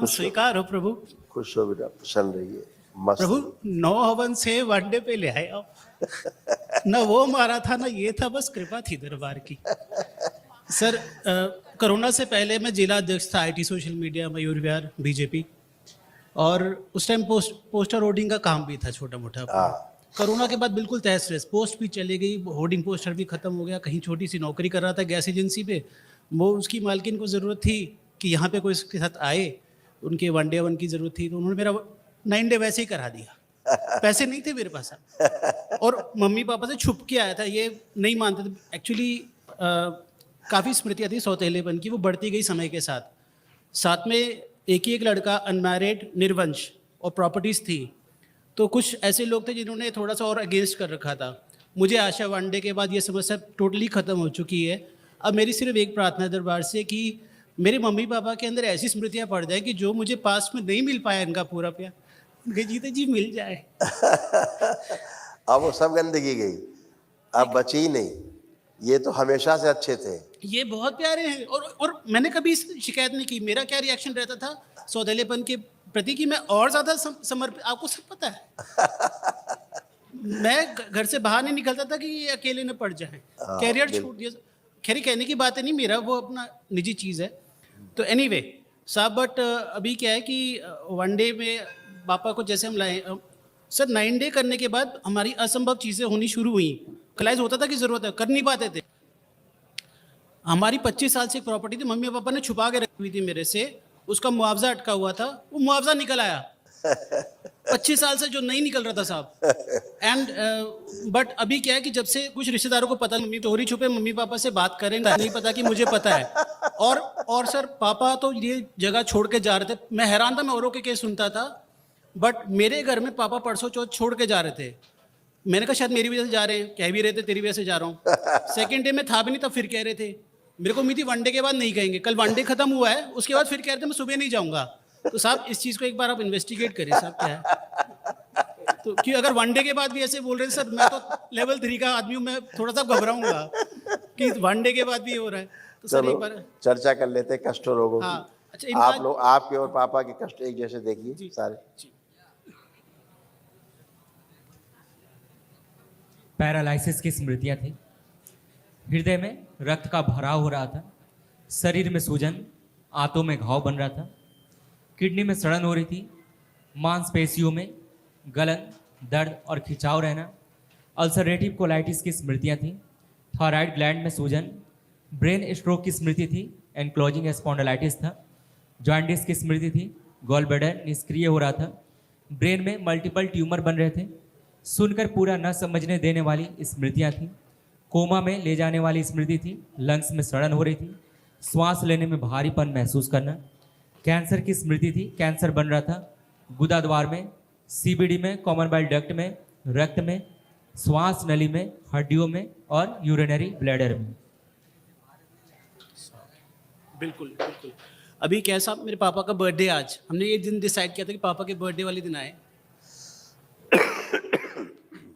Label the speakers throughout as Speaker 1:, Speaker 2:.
Speaker 1: स्वीकार हो प्रभु।
Speaker 2: खुश हो बेटा, प्रसन्न रहिए, मस्त
Speaker 1: प्रभु 9 हवन से वनडे पे ले आए आप। न वो मारा था, न ये था, बस कृपा थी दरबार की। सर, कोरोना से पहले मैं जिला अध्यक्ष था IT social media Mayur Vihar BJP, और उस टाइम पोस्टर होर्डिंग का काम भी था छोटा मोटा। कोरोना के बाद बिल्कुल तहस नहस, पोस्ट भी चली गई, होर्डिंग पोस्टर भी खत्म हो गया। कहीं छोटी सी नौकरी कर रहा था गैस एजेंसी पे, वो उसकी मालकिन को ज़रूरत थी कि यहाँ पे कोई इसके साथ आए, उनके वनडे वन की ज़रूरत थी, तो उन्होंने मेरा 9 डे वैसे ही करा दिया। पैसे नहीं थे मेरे पास, और मम्मी पापा से छुप के आया था, ये नहीं मानते थे। एक्चुअली काफ़ी स्मृतियाँ थी सौतेलेपन की, वो बढ़ती गई समय के साथ। साथ में एक ही एक लड़का, अनमैरिड, निर्वंश, और प्रॉपर्टीज़ थी। तो कुछ ऐसे लोग थे जिन्होंने थोड़ा सा और अगेंस्ट कर रखा था। मुझे आशा वनडे के बाद ये समस्या टोटली ख़त्म हो चुकी है। अब मेरी सिर्फ एक प्रार्थना है दरबार से कि मेरे मम्मी पापा के अंदर ऐसी स्मृतियाँ पड़ जाए कि जो मुझे पास में नहीं मिल पाया इनका पूरा प्यार, उनके जीते जी मिल जाए।
Speaker 2: अब वो सब गंदगी गई, अब बची ही नहीं। ये तो हमेशा से अच्छे थे।
Speaker 1: ये बहुत प्यारे हैं, और मैंने कभी शिकायत नहीं की। मेरा क्या रिएक्शन रहता था सौदेलेपन के प्रति कि मैं और ज़्यादा समर्पित, आपको सब पता है। मैं घर से बाहर नहीं निकलता था कि ये अकेले न पड़ जाए, कैरियर छूट दिया। खैर, कहने की बात है नहीं, मेरा वो अपना निजी चीज़ है। तो एनीवे साहब, बट अभी क्या है कि वनडे में पापा को जैसे हम लाए सर, 9 डे करने के बाद हमारी असंभव चीज़ें होनी शुरू हुई। रियलाइज होता था कि ज़रूरत है, कर नहीं पाते थे। हमारी 25 साल से एक प्रॉपर्टी थी, मम्मी पापा ने छुपा के रखी हुई थी मेरे से, उसका मुआवजा अटका हुआ था, वो मुआवजा निकल आया 25 साल से, जो नहीं निकल रहा था साहब। एंड बट अभी क्या है कि जब से कुछ रिश्तेदारों को पता, मम्मी चोरी छुपे मम्मी पापा से बात करेंगे, नहीं पता कि मुझे पता है। और सर, पापा तो ये जगह छोड़ के जा रहे थे। मैं हैरान था, मैं औरों के केस सुनता था, बट मेरे घर में पापा परसों चौथ छोड़ के जा रहे थे। मैंने कहा शायद मेरी वजह से जा रहे हैं, कह भी रहे थे तेरी वजह से जा रहा हूँ। सेकेंड डे में था भी नहीं, तब फिर कह रहे थे। मेरे को उम्मीद थी वनडे के बाद नहीं कहेंगे, कल वनडे खत्म हुआ है, उसके बाद फिर कह रहे थे मैं सुबह नहीं जाऊंगा। तो साहब, इस चीज़ को एक बार आप इन्वेस्टिगेट करें साहब, क्या है। तो कि अगर वनडे के बाद भी ऐसे बोल रहे हैं सर, मैं तो लेवल 3 का आदमी हूँ, मैं थोड़ा सा घबराऊंगा कि वनडे के बाद भी हो रहा है। तो सर एक बार
Speaker 2: चर्चा कर लेते हैं कष्ट और रोगों की।
Speaker 1: अच्छा,
Speaker 2: आप लोग, आपके और पापा के कष्ट एक जैसे देखिए सारे।
Speaker 3: पैरालिसिस की स्मृतियां थी। हृदय में रक्त का भराव हो रहा था, शरीर में सूजन, आंतों में घाव बन रहा था, किडनी में सड़न हो रही थी, मांसपेशियों में गलन, दर्द और खिंचाव रहना, अल्सरेटिव कोलाइटिस की स्मृतियां थी, थायराइड ग्लैंड में सूजन, ब्रेन स्ट्रोक की स्मृति थी, एनक्लोजिंग स्पॉन्डिलाइटिस था, जॉन्डिस की स्मृति थी, गॉल ब्लैडर निष्क्रिय हो रहा था, ब्रेन में मल्टीपल ट्यूमर बन रहे थे, सुनकर पूरा न समझने देने वाली स्मृतियां थी, कोमा में ले जाने वाली स्मृति थी, लंग्स में सड़न हो रही थी, श्वास लेने में भारीपन महसूस करना, कैंसर की स्मृति थी, कैंसर बन रहा था, गुदाद्वार में, सीबीडी में, कॉमन बाइल डक्ट में, रक्त में, श्वास नली में, हड्डियों में और यूरिनरी ब्लैडर में।
Speaker 1: बिल्कुल बिल्कुल। अभी क्या साहब, मेरे पापा का बर्थडे आज, हमने ये दिन डिसाइड किया था कि पापा के बर्थडे वाले दिन आए।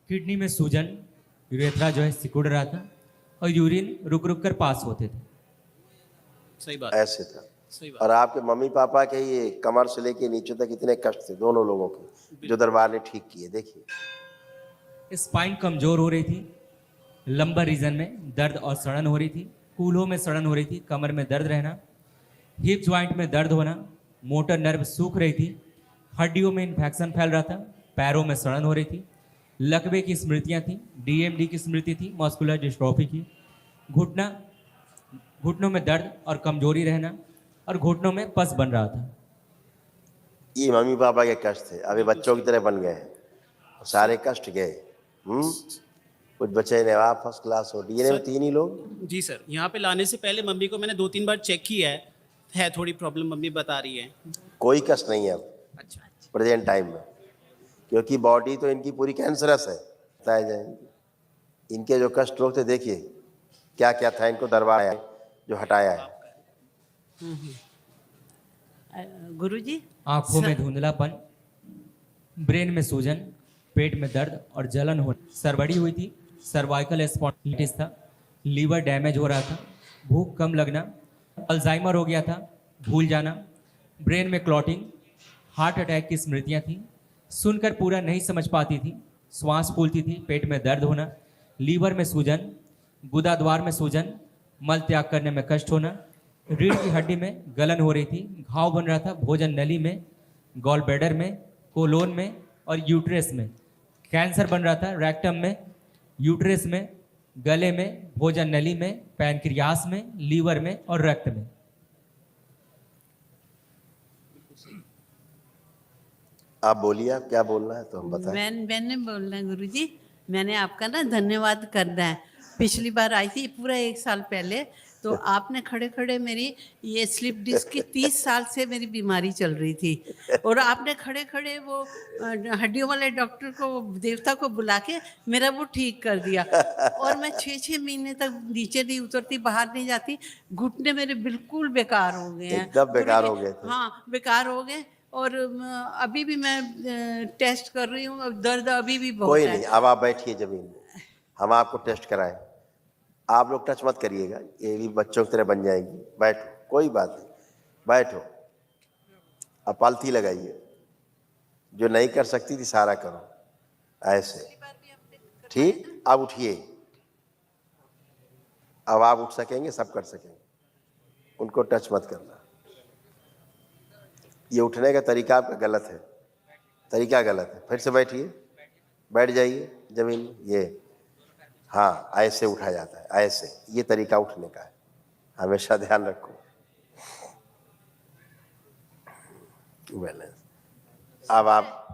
Speaker 3: किडनी में सूजन, यूरेथ्रा जो है सिकुड़ रहा था, और यूरिन रुक रुक कर पास होते थे।
Speaker 1: सही बात,
Speaker 2: ऐसे था।
Speaker 1: सही बात।
Speaker 2: और आपके मम्मी पापा के ये कमर से लेके नीचे तक इतने कष्ट थे दोनों लोगों के, जो दरबार ने ठीक किए। देखिए,
Speaker 3: स्पाइन कमजोर हो रही थी, लंबर रीजन में दर्द और सड़न हो रही थी, कूल्हों में सड़न हो रही थी, कमर में दर्द रहना, हिप ज्वाइंट में दर्द होना, मोटर नर्व सूख रही थी, हड्डियों में इन्फेक्शन फैल रहा था, पैरों में सड़न हो रही थी, लकवे की स्मृतियां थी, डीएमडी की स्मृति थी, मस्कुलर डिस्ट्रोफी की, घुटनों में दर्द और कमजोरी रहना, और घुटनों में पस बन रहा था।
Speaker 2: ये मम्मी पापा के कष्ट थे, अभी बच्चों की तरह बन गए हैं, सारे कष्ट गए। कुछ बचे नहीं, आप फर्स्ट क्लास हो। डीएनए में 3 ही लोग।
Speaker 1: जी सर, यहाँ पे लाने से पहले मम्मी को मैंने 2-3 बार चेक किया है थोड़ी प्रॉब्लम मम्मी बता रही है।
Speaker 2: कोई कष्ट नहीं है अब
Speaker 1: अच्छा,
Speaker 2: प्रेजेंट टाइम में, क्योंकि बॉडी तो इनकी पूरी कैंसरस है। बताए जाएंगे इनके जो कष्ट रोग थे, देखिए क्या क्या था इनको दरबार आया जो हटाया है।
Speaker 4: गुरुजी,
Speaker 3: आंखों में धुंधलापन, ब्रेन में सूजन, पेट में दर्द और जलन हो, सर बड़ी हुई थी, सर्वाइकल स्पॉन्डिलाइटिस था, लीवर डैमेज हो रहा था, भूख कम लगना, अल्जाइमर हो गया था, भूल जाना, ब्रेन में क्लॉटिंग, हार्ट अटैक की स्मृतियां थी। सुनकर पूरा नहीं समझ पाती थी। श्वास फूलती थी, पेट में दर्द होना, लीवर में सूजन, गुदाद्वार में सूजन, मल त्याग करने में कष्ट होना, रीढ़ की हड्डी में गलन हो रही थी, घाव बन रहा था भोजन नली में, गॉल ब्लैडर में, कोलोन में और यूट्रस में। कैंसर बन रहा था रेक्टम में, यूट्रस में, गले में, भोजन नली में, पैनक्रियास में, लीवर में और रक्त में।
Speaker 2: आप बोलिए, आप क्या बोलना है तो हम बताएं।
Speaker 4: मैंने बोलना है गुरुजी, मैंने आपका ना धन्यवाद करना है। पिछली बार आई थी पूरा 1 साल पहले, तो आपने खड़े खड़े मेरी ये स्लिप डिस्क की 30 साल से मेरी बीमारी चल रही थी, और आपने खड़े खड़े वो हड्डियों वाले डॉक्टर को, देवता को बुला के मेरा वो ठीक कर दिया। और मैं 6-6 महीने तक नीचे नहीं उतरती, बाहर नहीं जाती, घुटने मेरे बिल्कुल बेकार हो गए हैं।
Speaker 2: एकदम बेकार हो गए थे।
Speaker 4: हाँ, बेकार हो गए। और अभी भी मैं टेस्ट कर रही हूँ, दर्द अभी भी बहुत
Speaker 2: कोई
Speaker 4: है।
Speaker 2: नहीं, अब आप बैठिए जमीन में, हम आपको टेस्ट कराएं। आप लोग टच मत करिएगा, ये भी बच्चों की तरह बन जाएंगी। बैठो, कोई बात नहीं, बैठो। अब पालथी लगाइए, जो नहीं कर सकती थी सारा करो ऐसे। ठीक, अब उठिए। अब आप उठ सकेंगे, सब कर सकेंगे, उनको टच मत करना। ये उठने का तरीका आपका गलत है, तरीका गलत है। फिर से बैठिए, बैठ जाइए जमीन में। ये हाँ, ऐसे उठा जाता है, ऐसे, ये तरीका उठने का है, हमेशा ध्यान रखो। बैलेंस। अब आप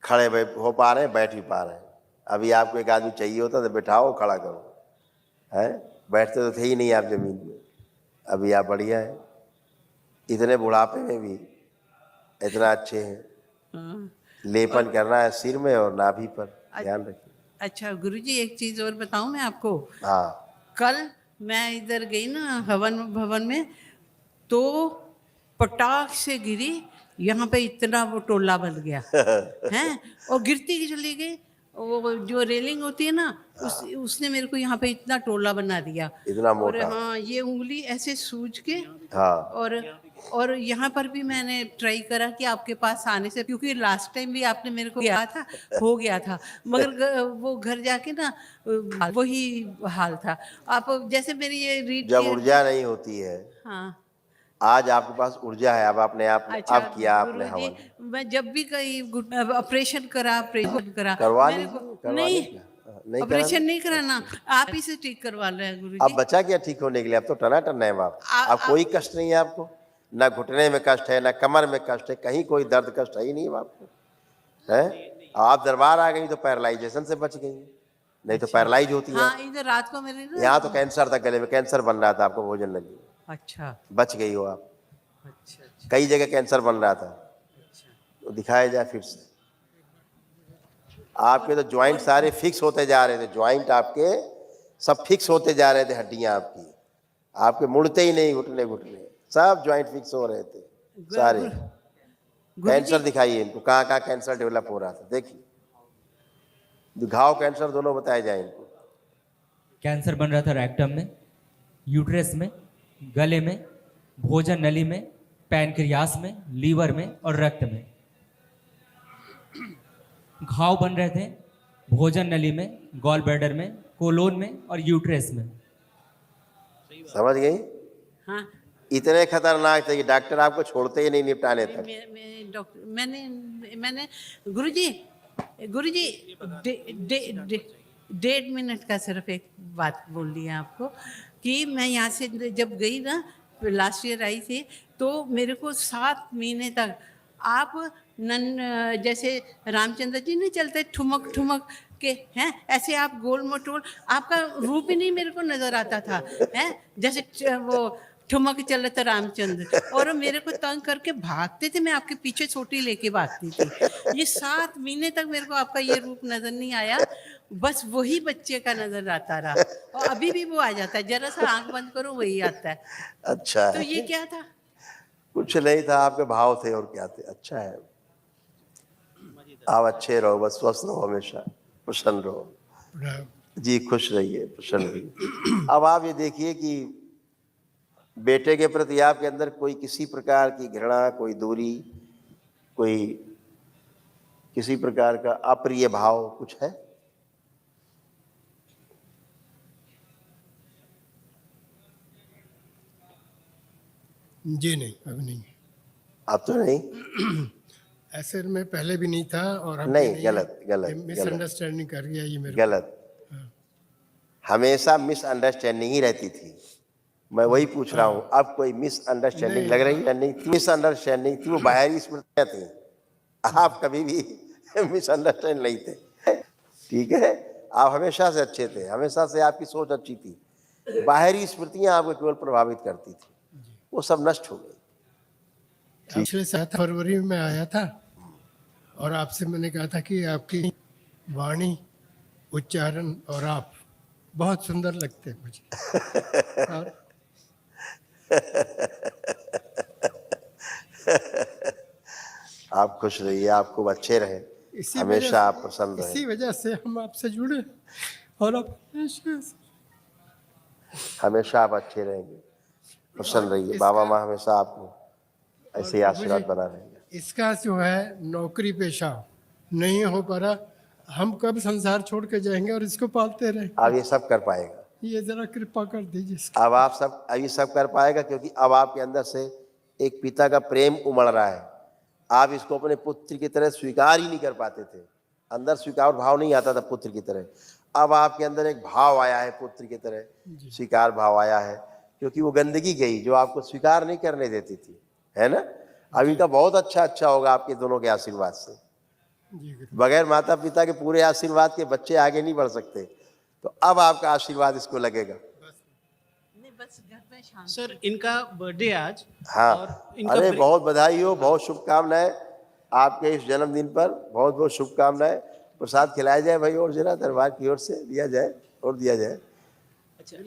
Speaker 2: खड़े हो पा रहे हैं, बैठ भी पा रहे हैं। अभी आपको एक आदमी चाहिए होता तो बैठाओ, खड़ा करो, है? बैठते तो थे ही नहीं आप जमीन में। अभी आप बढ़िया है, इतने बुढ़ापे में भी इतना अच्छे हैं। लेपन करना है सिर में और नाभि पर, ध्यान रखिए।
Speaker 4: अच्छा गुरुजी, एक चीज और बताऊं मैं आपको।
Speaker 2: हाँ,
Speaker 4: कल मैं इधर गई ना हवन भवन में, तो पटाख से गिरी, यहाँ पे इतना वो टोला बन गया हैं, और गिरती चली गई। वो जो रेलिंग होती है ना, उसने मेरे को यहाँ पे इतना टोला बना दिया,
Speaker 2: इतना
Speaker 4: और
Speaker 2: मोटा।
Speaker 4: हाँ, ये उंगली ऐसे सूज के।
Speaker 2: हाँ,
Speaker 4: और यहाँ पर भी मैंने ट्राई करा कि आपके पास आने से, क्योंकि लास्ट टाइम भी आपने मेरे को किया था, हो गया था, मगर वो घर जाके ना वही हाल था। आप जैसे मेरी ये रीड
Speaker 2: जब ऊर्जा नहीं होती है।
Speaker 4: हाँ,
Speaker 2: आज आपके पास ऊर्जा है, अब आपने
Speaker 4: अच्छा
Speaker 2: अब किया आपने
Speaker 4: गुरुजी,
Speaker 2: हवन।
Speaker 4: मैं जब भी कहीं ऑपरेशन करा
Speaker 2: करवा
Speaker 4: मेरे
Speaker 2: लीजिए,
Speaker 4: को
Speaker 2: करवा
Speaker 4: नहीं,
Speaker 2: लीजिए। नहीं
Speaker 4: ऑपरेशन
Speaker 2: कराना?
Speaker 4: नहीं कराना, आप ही से ठीक करवा रहे हैं
Speaker 2: अब
Speaker 4: गुरुजी।
Speaker 2: बचा क्या ठीक होने के लिए? अब तो टनाटन है आप। अब कोई कष्ट नहीं है आपको, ना घुटने में कष्ट है, ना कमर में कष्ट है, कहीं कोई दर्द कष्ट है ही नहीं आपको, है? आप दरबार आ गई तो पैरालाइजेशन से बच गई, नहीं तो पैरालाइज होती है।
Speaker 4: हाँ, इधर रात को मेरे ना,
Speaker 2: यहाँ तो कैंसर था, गले में कैंसर बन रहा था आपको, भोजन लगी,
Speaker 4: अच्छा
Speaker 2: बच गई हो आप।
Speaker 4: अच्छा अच्छा
Speaker 2: कई जगह कैंसर बन रहा था, तो दिखाया जाए फिर से। आपके तो ज्वाइंट सारे फिक्स होते जा रहे थे, ज्वाइंट आपके सब फिक्स होते जा रहे थे, हड्डियां आपके मुड़ते ही नहीं, घुटने सब ज्वाइंट फिक्स हो रहे थे सारे। कैंसर दिखाइए इनको, कहाँ कहाँ कैंसर डेवलप हो रहा था, देखिए। घाव कैंसर दोनों बताए जाए इनको।
Speaker 3: कैंसर बन रहा था रेक्टम में, यूट्रस में, गले में, भोजन नली में, पैनक्रियास में, लीवर में और रक्त में। घाव बन रहे थे भोजन नली में, गॉल ब्लैडर में, कोलोन में और यूट्रस में।
Speaker 2: समझ गई?
Speaker 4: हाँ,
Speaker 2: इतने खतरनाक थे कि डॉक्टर आपको छोड़ते ही नहीं निपटाने तक।
Speaker 4: डॉक्टर मैंने गुरुजी 1.5 मिनट का सिर्फ एक बात बोल दी है आपको, कि मैं यहाँ से जब गई ना, लास्ट ईयर आई थी, तो मेरे को 7 महीने तक आप जैसे रामचंद्र जी नहीं चलते ठुमक ठुमक के हैं, ऐसे आप गोल मटोल, आपका रूप ही नहीं मेरे को नजर आता था, हैं जैसे वो ठुमक चले तो रामचंद्र, और मेरे को तंग करके भागते थे, मैं आपके पीछे छोटी लेके भागती थी। ये 7 महीने तक मेरे को आपका ये रूप नजर नहीं आया, बस वही बच्चे का नजर आता रहा, और अभी भी वो आ जाता है, जरा सा आंख बंद करो वही आता है।
Speaker 2: अच्छा
Speaker 4: तो
Speaker 2: है।
Speaker 4: ये क्या था?
Speaker 2: कुछ नहीं था, आपके भाव थे और क्या थे। अच्छा है, आप अच्छे रहो, बस स्वस्थ रहो, हमेशा प्रसन्न रहो जी, खुश रहिए, प्रसन्न रहिए। अब आप ये देखिए कि बेटे के प्रति आपके अंदर कोई किसी प्रकार की घृणा, कोई दूरी, कोई किसी प्रकार का अप्रिय भाव कुछ है?
Speaker 5: जी नहीं, अभी नहीं।
Speaker 2: अब तो नहीं।
Speaker 5: ऐसे में पहले भी नहीं था और अब
Speaker 2: नहीं,
Speaker 5: भी
Speaker 2: गलत, गलत,
Speaker 5: मिसअंडरस्टैंडिंग कर गया ये मेरे
Speaker 2: गलत। हमेशा मिसअंडरस्टैंडिंग ही रहती थी। मैं वही पूछ रहा हूँ, अब कोई मिसअंडरस्टैंडिंग लग रही है? नहीं, मिसअंडरस्टैंडिंग थी, वो बाहरी स्मृतियाँ थी। आप कभी भी मिसअंडरस्टैंड नहीं थे, ठीक है? आप हमेशा से अच्छे थे, हमेशा से आपकी सोच अच्छी थी। बाहरी स्मृतियाँ आपको केवल प्रभावित करती थी, वो सब नष्ट हो गई।
Speaker 5: पिछले 7 फरवरी में मैं आया था और आपसे मैंने कहा था कि आपकी वाणी, उच्चारण और आप बहुत सुंदर लगते हैं मुझे। और
Speaker 2: आप खुश रहिए, आप खूब अच्छे रहे,
Speaker 5: इसी
Speaker 2: हमेशा आप प्रसन्न रहे।
Speaker 5: इसी वजह से हम आपसे जुड़े और आप
Speaker 2: हमेशा आप अच्छे रहेंगे, प्रसन्न रहिए। बाबा माँ हमेशा आपको ऐसे ही आशीर्वाद बना रहेंगे।
Speaker 5: इसका जो है नौकरी पेशा नहीं हो पा रहा, हम कब संसार छोड़ के जाएंगे और इसको पालते रहेंगे?
Speaker 2: अब ये सब कर पाएगा,
Speaker 5: ये जरा कृपा कर दीजिए इसकी।
Speaker 2: अब आप सब ये सब कर पाएगा, क्योंकि अब आपके अंदर से एक पिता का प्रेम उमड़ रहा है। आप इसको अपने पुत्र की तरह स्वीकार ही नहीं कर पाते थे, अंदर स्वीकार भाव नहीं आता था पुत्र की तरह। अब आपके अंदर एक भाव आया है, पुत्र की तरह स्वीकार भाव आया है, क्योंकि वो गंदगी गई जो आपको स्वीकार नहीं करने देती थी, है ना? अब इनका बहुत अच्छा होगा आपके दोनों के आशीर्वाद से। बगैर माता पिता के पूरे आशीर्वाद के बच्चे आगे नहीं बढ़ सकते, तो अब आपका आशीर्वाद इसको लगेगा।
Speaker 4: नहीं, बस घर में शांत।
Speaker 1: सर, इनका बर्थडे आज।
Speaker 2: हाँ,
Speaker 1: और इनका
Speaker 2: अरे बहुत बधाई हो, बहुत शुभकामनाएं आपके इस जन्मदिन पर, बहुत बहुत शुभकामनाएं। प्रसाद खिलाया जाए भाई, और जरा दरबार की ओर से दिया जाए और दिया जाए।
Speaker 1: अच्छा।